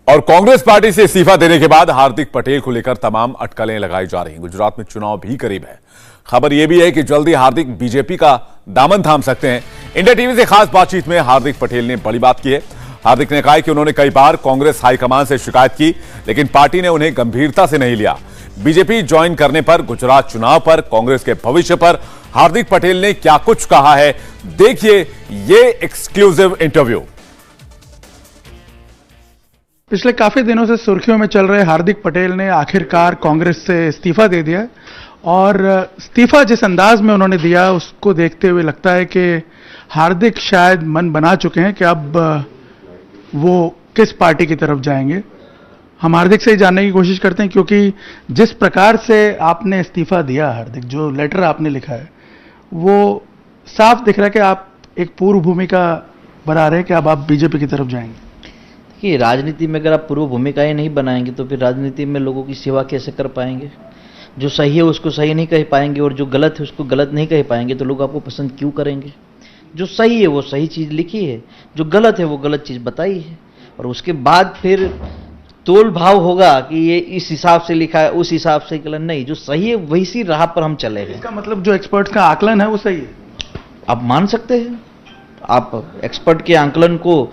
और कांग्रेस पार्टी से इस्तीफा देने के बाद हार्दिक पटेल को लेकर तमाम अटकलें लगाई जा रही हैं। गुजरात में चुनाव भी करीब है। खबर यह भी है कि जल्दी हार्दिक बीजेपी का दामन थाम सकते हैं। इंडिया टीवी से खास बातचीत में हार्दिक पटेल ने बड़ी बात की है। हार्दिक ने कहा कि उन्होंने कई बार कांग्रेस हाईकमान से शिकायत की, लेकिन पार्टी ने उन्हें गंभीरता से नहीं लिया। बीजेपी ज्वाइन करने पर, गुजरात चुनाव पर, कांग्रेस के भविष्य पर हार्दिक पटेल ने क्या कुछ कहा है, देखिए ये एक्सक्लूसिव इंटरव्यू। पिछले काफी दिनों से सुर्खियों में चल रहे हार्दिक पटेल ने आखिरकार कांग्रेस से इस्तीफा दे दिया और इस्तीफा जिस अंदाज में उन्होंने दिया उसको देखते हुए लगता है कि हार्दिक शायद मन बना चुके हैं कि अब वो किस पार्टी की तरफ जाएंगे। हम हार्दिक से ही जानने की कोशिश करते हैं, क्योंकि जिस प्रकार से आपने इस्तीफा दिया हार्दिक, जो लेटर आपने लिखा है वो साफ दिख रहा है कि आप एक पूर्व भूमिका बना रहे हैं कि अब आप बीजेपी की तरफ जाएंगे। कि राजनीति में अगर आप पूर्व भूमिकाएं नहीं बनाएंगे तो फिर राजनीति में लोगों की सेवा कैसे कर पाएंगे। जो सही है उसको सही नहीं कह पाएंगे और जो गलत है उसको गलत नहीं कह पाएंगे तो लोग आपको पसंद क्यों करेंगे। जो सही है वो सही चीज़ लिखी है, जो गलत है वो गलत चीज़ बताई है, और उसके बाद फिर तोल भाव होगा कि ये इस हिसाब से लिखा है, उस हिसाब से गलत नहीं। जो सही है वही सी राह पर हम चले हैं। इसका मतलब जो एक्सपर्ट्स का आकलन है वो सही है, आप मान सकते हैं, आप एक्सपर्ट के आकलन को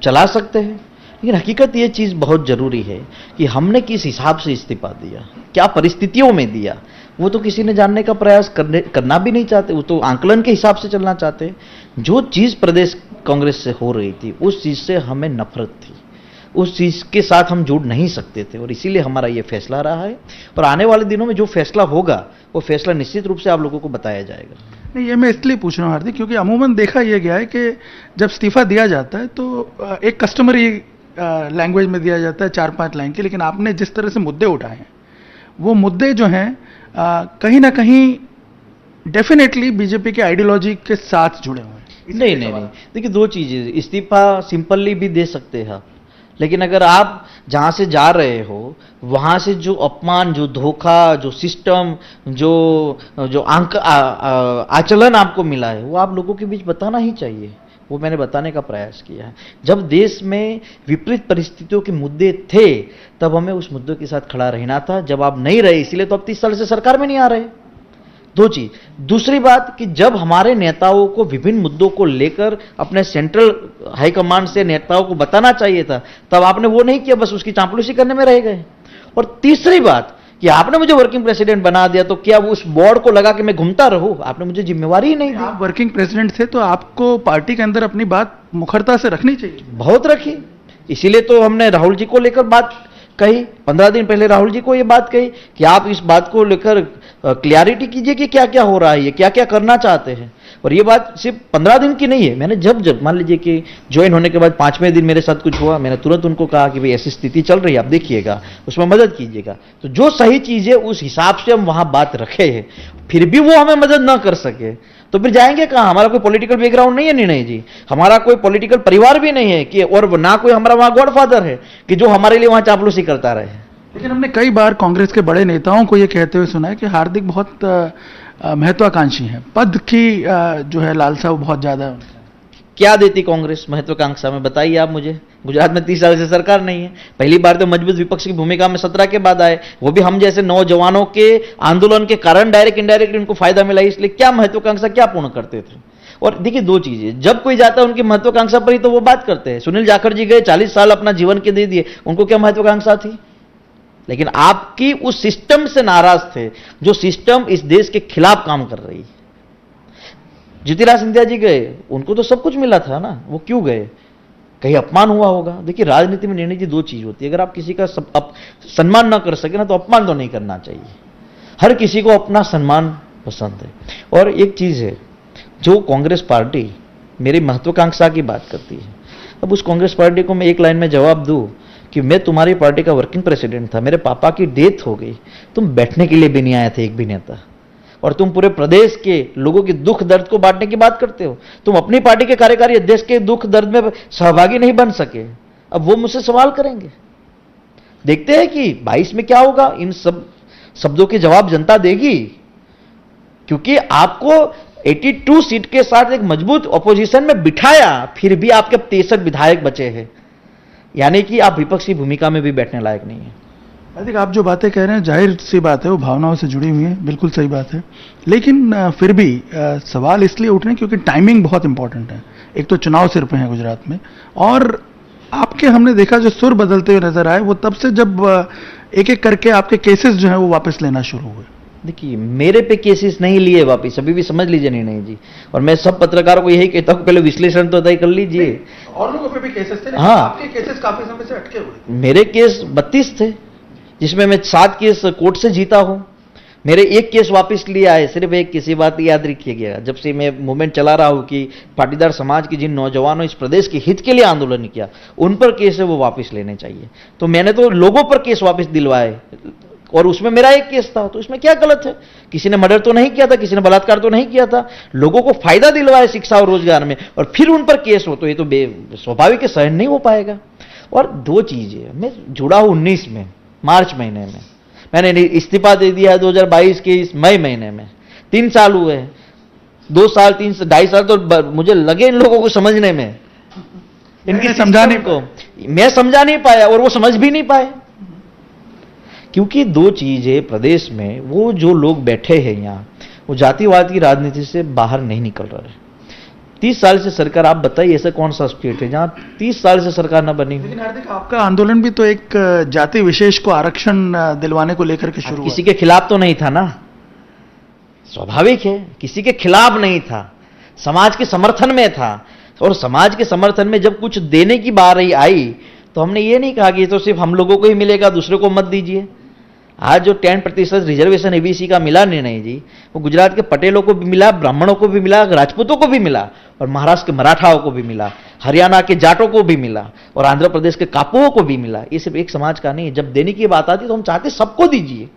चला सकते हैं, लेकिन हकीकत ये चीज़ बहुत ज़रूरी है कि हमने किस हिसाब से इस्तीफा दिया, क्या परिस्थितियों में दिया, वो तो किसी ने जानने का प्रयास करना भी नहीं चाहते। वो तो आंकलन के हिसाब से चलना चाहते हैं। जो चीज़ प्रदेश कांग्रेस से हो रही थी उस चीज़ से हमें नफरत थी, उस चीज़ के साथ हम जुड़ नहीं सकते थे, और इसीलिए हमारा ये फैसला रहा है। और आने वाले दिनों में जो फैसला होगा वो फैसला निश्चित रूप से आप लोगों को बताया जाएगा। नहीं, ये मैं इसलिए पूछ रहा हूँ हार्दिक, क्योंकि अमूमन देखा यह गया है कि जब इस्तीफा दिया जाता है तो एक कस्टमरी लैंग्वेज में दिया जाता है 4-5 लाइन की, लेकिन आपने जिस तरह से मुद्दे उठाए हैं वो मुद्दे जो हैं कहीं ना कहीं डेफिनेटली बीजेपी के आइडियोलॉजी के साथ जुड़े हुए हैं। नहीं, देखिए दो चीज़ें, इस्तीफा सिंपली भी दे सकते हैं आप, लेकिन अगर आप जहाँ से जा रहे हो वहाँ से जो अपमान, जो धोखा, जो सिस्टम, जो आचलन आपको मिला है वो आप लोगों के बीच बताना ही चाहिए। वो मैंने बताने का प्रयास किया है। जब देश में विपरीत परिस्थितियों के मुद्दे थे तब हमें उस मुद्दों के साथ खड़ा रहना था। जब आप नहीं रहे इसलिए तो आप 30 साल से सरकार में नहीं आ रहे। दो चीज। दूसरी बात कि जब हमारे नेताओं को विभिन्न मुद्दों को लेकर अपने सेंट्रल हाईकमांड से नेताओं को बताना चाहिए था, तब आपने वो नहीं किया, बस उसकी चांपलूसी करने में रह गए। और तीसरी बात कि आपने मुझे वर्किंग प्रेसिडेंट बना दिया, तो क्या उस बोर्ड को लगा कि मैं घूमता रहूं? आपने मुझे जिम्मेवारी ही नहीं दी। आप वर्किंग प्रेसिडेंट थे तो आपको पार्टी के अंदर अपनी बात मुखरता से रखनी चाहिए। बहुत रखी, इसीलिए तो हमने राहुल जी को लेकर बात कही। 15 दिन पहले राहुल जी को यह बात कही कि आप इस बात को लेकर क्लियरिटी कीजिए कि क्या क्या हो रहा है, क्या क्या करना चाहते हैं। और ये बात सिर्फ 15 दिन की नहीं है। मैंने जब मान लीजिए कि ज्वाइन होने के बाद 5वें दिन मेरे साथ कुछ हुआ, मैंने तुरंत उनको कहा कि भाई ऐसी स्थिति चल रही है, आप देखिएगा, उसमें मदद कीजिएगा। तो जो सही चीज़ है उस हिसाब से हम वहाँ बात रखे हैं, फिर भी वो हमें मदद ना कर सके तो फिर जाएंगे कहाँ। हमारा कोई पॉलिटिकल बैकग्राउंड नहीं है निर्णय जी, हमारा कोई पॉलिटिकल परिवार भी नहीं है कि, और ना कोई हमारा वहाँ गॉडफादर है कि जो हमारे लिए वहाँ चापलूसी करता रहे। लेकिन हमने कई बार कांग्रेस के बड़े नेताओं को यह कहते हुए सुना है कि हार्दिक बहुत महत्वाकांक्षी हैं, पद की जो है लालसा वो बहुत ज्यादा है। क्या देती कांग्रेस महत्वाकांक्षा में, बताइए आप मुझे। गुजरात में 30 साल से सरकार नहीं है, पहली बार तो मजबूत विपक्ष की भूमिका में 17 के बाद आए, वो भी हम जैसे नौजवानों के आंदोलन के कारण डायरेक्ट इनडायरेक्ट उनको फायदा मिला, इसलिए क्या महत्वाकांक्षा क्या पूर्ण करते थे। और देखिए दो चीजें, जब कोई जाता है उनकी महत्वाकांक्षा पर ही तो वो बात करते हैं। सुनील जाखड़ जी गए, 40 साल अपना जीवन के दे दिए, उनको क्या महत्वाकांक्षा थी। लेकिन आपकी उस सिस्टम से नाराज थे जो सिस्टम इस देश के खिलाफ काम कर रही है। ज्योतिराज सिंधिया जी गए, उनको तो सब कुछ मिला था ना, वो क्यों गए? कहीं अपमान हुआ होगा। देखिए राजनीति में निर्णय की दो चीज होती है, अगर आप किसी का सम्मान ना कर सके ना तो अपमान तो नहीं करना चाहिए। हर किसी को अपना सम्मान पसंद है। और एक चीज है, जो कांग्रेस पार्टी मेरी महत्वाकांक्षा की बात करती है, अब उस कांग्रेस पार्टी को मैं एक लाइन में जवाब दूं कि मैं तुम्हारी पार्टी का वर्किंग प्रेसिडेंट था, मेरे पापा की डेथ हो गई, तुम बैठने के लिए भी नहीं आए थे एक भी नेता, और तुम पूरे प्रदेश के लोगों के दुख दर्द को बांटने की बात करते हो। तुम अपनी पार्टी के कार्यकारी अध्यक्ष के दुख दर्द में सहभागी नहीं बन सके, अब वो मुझसे सवाल करेंगे। देखते हैं कि 22 में क्या होगा। इन सब शब्दों के जवाब जनता देगी, क्योंकि आपको 82 सीट के साथ एक मजबूत ऑपोजिशन में बिठाया, फिर भी आपके 63 विधायक बचे हैं। यानी कि आप विपक्ष की भूमिका में भी बैठने लायक नहीं है। हार्दिक, आप जो बातें कह रहे हैं जाहिर सी बात है, वो भावनाओं से जुड़ी हुई है, बिल्कुल सही बात है। लेकिन फिर भी सवाल इसलिए उठ रहे हैं क्योंकि टाइमिंग बहुत इंपॉर्टेंट है। एक तो चुनाव सिर पे हैं गुजरात में, और आपके हमने देखा जो सुर बदलते हुए नजर आए वो तब से जब एक एक करके आपके केसेस जो हैं वो वापस लेना शुरू हुए। देखिए, मेरे पे केसेस नहीं लिए वापस, अभी भी समझ लीजिए नहीं जी। और मैं सब पत्रकारों को यही कहता हूँ, पहले विश्लेषण तो तय कर लीजिए। और लोगों पे भी केसेस थे, हाँ, आपके केसेस काफी समय से अटके हुए। मेरे केस 32 थे, जिसमें मैं 7 केस कोर्ट से जीता हूं। मेरे एक केस वापस लिया है, सिर्फ एक किसी बात याद रखिएगा, जब से मैं मूवमेंट चला रहा हूं कि पाटीदार समाज के जिन नौजवानों इस प्रदेश के हित के लिए आंदोलन किया, उन पर केस है वो वापस लेने चाहिए। तो मैंने तो लोगों पर केस वापस दिलवाए, और उसमें मेरा एक केस था, तो इसमें क्या गलत है? किसी ने मर्डर तो नहीं किया था, किसी ने बलात्कार तो नहीं किया था, लोगों को फायदा दिलवाए शिक्षा और रोजगार में, और फिर उन पर केस हो, तो ये तो स्वाभाविक सहन नहीं हो पाएगा। और 2 चीजें, मैं जुड़ा हूं 19 में मार्च महीने में, मैंने इस्तीफा दे दिया 2022 के इस मई महीने में। 3 साल हुए, 2 साल 3 से 2.5 साल तो मुझे लगे इन लोगों को समझने में, इनकी समझाने को मैं समझा नहीं पाया और वो समझ भी नहीं पाए। क्योंकि 2 चीजें प्रदेश में, वो जो लोग बैठे हैं यहाँ, वो जातिवाद की राजनीति से बाहर नहीं निकल रहे। 30 साल से सरकार, आप बताइए ऐसा कौन सा स्टेट है जहां 30 साल से सरकार न बनी? लेकिन हार्दिक, आपका आंदोलन भी तो एक जाति विशेष को आरक्षण दिलवाने को लेकर के शुरू हुआ। किसी के खिलाफ तो नहीं था ना, स्वाभाविक है, किसी के खिलाफ नहीं था, समाज के समर्थन में था। और समाज के समर्थन में जब कुछ देने की बारी आई, तो हमने ये नहीं कहा कि ये तो सिर्फ हम लोगों को ही मिलेगा, दूसरे को मत दीजिए। आज जो 10% रिजर्वेशन एबीसी का मिला निर्णय जी, वो गुजरात के पटेलों को भी मिला, ब्राह्मणों को भी मिला, राजपूतों को भी मिला, और महाराष्ट्र के मराठाओं को भी मिला, हरियाणा के जाटों को भी मिला, और आंध्र प्रदेश के कापुओं को भी मिला। ये सिर्फ एक समाज का नहीं है। जब देने की बात आती तो हम चाहते सबको दीजिए,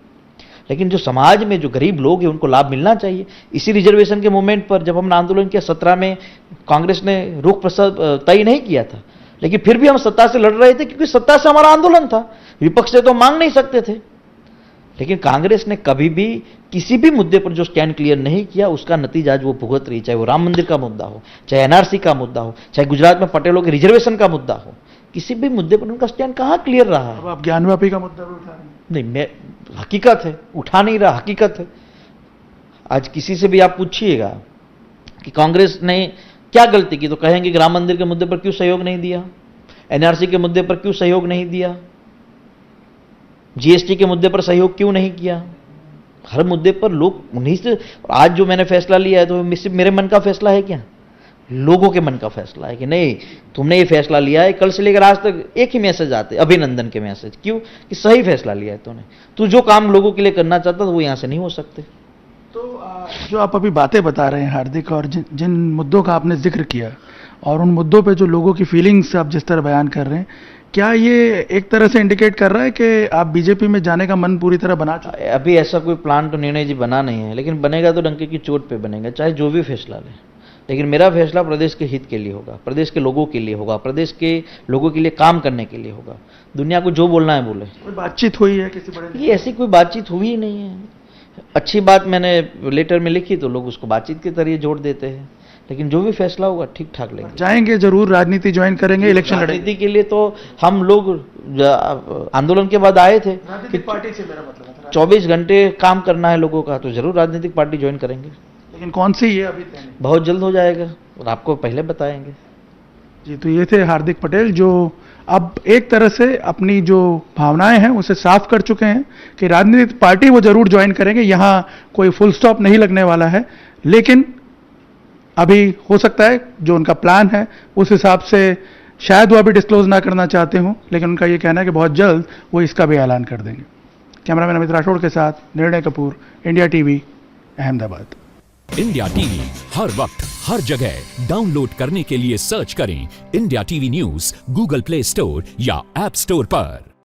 लेकिन जो समाज में जो गरीब लोग हैं उनको लाभ मिलना चाहिए। इसी रिजर्वेशन के मूवमेंट पर जब हमने आंदोलन किया 17 में, कांग्रेस ने रुख प्रसाद तय नहीं किया था, लेकिन फिर भी हम सत्ता से लड़ रहे थे, क्योंकि सत्ता से हमारा आंदोलन था, विपक्ष से तो मांग नहीं सकते थे। लेकिन कांग्रेस ने कभी भी किसी भी मुद्दे पर जो स्टैंड क्लियर नहीं किया, उसका नतीजा आज वो भुगत रही, चाहे वो राम मंदिर का मुद्दा हो, चाहे एनआरसी का मुद्दा हो, चाहे गुजरात में पटेलों के रिजर्वेशन का मुद्दा हो, किसी भी मुद्दे पर उनका स्टैंड कहां क्लियर रहा है? अब आप ज्ञानवापी का मुद्दा भी उठा रहे हैं। नहीं, मैं हकीकत है, उठा नहीं रहा, हकीकत है। आज किसी से भी आप पूछिएगा कि कांग्रेस ने क्या गलती की, तो कहेंगे कि राम मंदिर के मुद्दे पर क्यों सहयोग नहीं दिया, एनआरसी के मुद्दे पर क्यों सहयोग नहीं दिया, जीएसटी के मुद्दे पर सहयोग क्यों नहीं किया। हर मुद्दे पर लोग उन्हीं से, आज जो मैंने फैसला लिया है तो सिर्फ मेरे मन का फैसला है क्या? लोगों के मन का फैसला है कि नहीं, तुमने ये फैसला लिया है, कल से लेकर आज तक एक ही मैसेज आते, अभिनंदन के मैसेज। क्यों? कि सही फैसला लिया है तूने, तू जो काम लोगों के लिए करना चाहता था वो यहां से नहीं हो सकते। तो जो आप अभी बातें बता रहे हैं हार्दिक, और जिन मुद्दों का आपने जिक्र किया, और उन मुद्दों पे जो लोगों की फीलिंग्स आप जिस तरह बयान कर रहे हैं, क्या ये एक तरह से इंडिकेट कर रहा है कि आप बीजेपी में जाने का मन पूरी तरह बना चुके हैं? अभी ऐसा कोई प्लान तो निर्णय जी बना नहीं है, लेकिन बनेगा तो डंके की चोट पे बनेगा, चाहे जो भी फैसला ले। लेकिन मेरा फैसला प्रदेश के हित के लिए होगा, प्रदेश के लोगों के लिए होगा, प्रदेश के लोगों के लिए काम करने के लिए होगा। दुनिया को जो बोलना है बोले। कोई बातचीत हुई है किसी बड़े? ये ऐसी कोई बातचीत हुई ही नहीं है। अच्छी बात मैंने लेटर में लिखी तो लोग उसको बातचीत के जरिए जोड़ देते हैं, लेकिन जो भी फैसला होगा ठीक ठाक लेंगे। जाएंगे जरूर, राजनीति ज्वाइन करेंगे, इलेक्शन लड़ेंगे। राजनीति के लिए तो हम लोग आंदोलन के बाद आए थे कि पार्टी से मेरा मतलब है 24 घंटे काम करना है लोगों का, तो जरूर राजनीतिक पार्टी ज्वाइन करेंगे। लेकिन कौन सी ये अभी तय नहीं। बहुत जल्द हो जाएगा और आपको पहले बताएंगे जी। तो ये थे हार्दिक पटेल, जो अब एक तरह से अपनी जो भावनाएं हैं उसे साफ कर चुके हैं कि राजनीतिक पार्टी वो जरूर ज्वाइन करेंगे, यहां कोई फुल स्टॉप नहीं लगने वाला है। लेकिन अभी हो सकता है जो उनका प्लान है उस हिसाब से शायद वो अभी डिस्क्लोज ना करना चाहते हों, लेकिन उनका ये कहना है कि बहुत जल्द वो इसका भी ऐलान कर देंगे। कैमरामैन अमित राठौड़ के साथ Nirnay Kapoor, India TV, Ahmedabad. India TV हर वक्त हर जगह डाउनलोड करने के लिए सर्च करें India TV news Google Play Store या ऐप स्टोर पर।